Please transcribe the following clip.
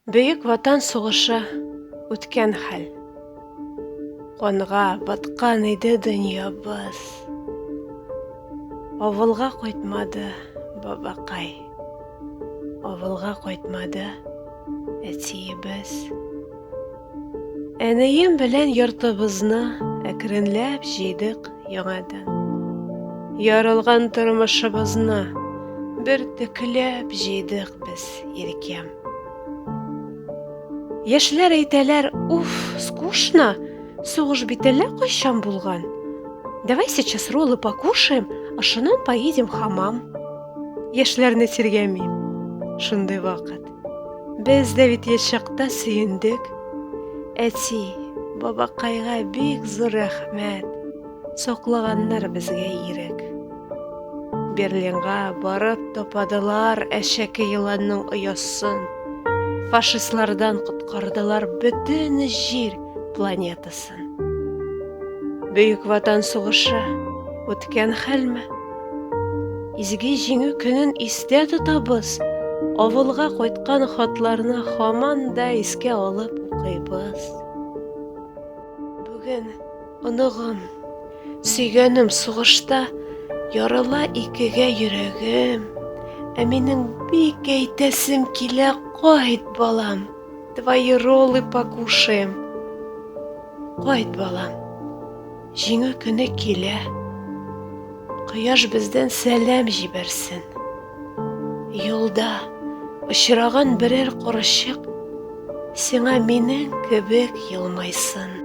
Бөек Ватан сугышы үткән хәл. Канга баткан иде дөньябыз. Авылга кайтмады бабакай. Авылга кайтмады әтиебез. Әнием белән йортыбызны әкренләп җыйдык яңадан. Ярылган тормышыбызны бер төкләп җыйдык без иркәм. Яшьләр әйтәләр: "Уф, скучно. Сугыш бит әллә кайчан булган. Давай сейчас роллы покушаем, а шуннан поедем в хамам." Яшьләрне тиргәмим. Шундый вакыт. Без дә бит яшь чакта сөендек. Әти, бабакайга бик зур рәхмәт. Саклаганнар безгә ирек. Берлинга барып тападылар әшәке еланның оясын. Фашистлардан коткардылар бөтен җир планетасын. Бөек Ватан сугышы үткән хәлме? Изге җиңү көнен истә тотабыз. Авылга кайткан хатларны һаман да искә алып укыйбыз. Бүген оныгым, сөйгәнем сугышта ярыла икегә йөрәгем. Ә минем бик әйтәсем килә: "Кайт, балам, твои роллы покушаем." Кайт, балам, җиңү көне килә. Кояш бездән сәлам җибәрсен. Юлда очраган берәр карчык сиңа минем кебек елмайсын.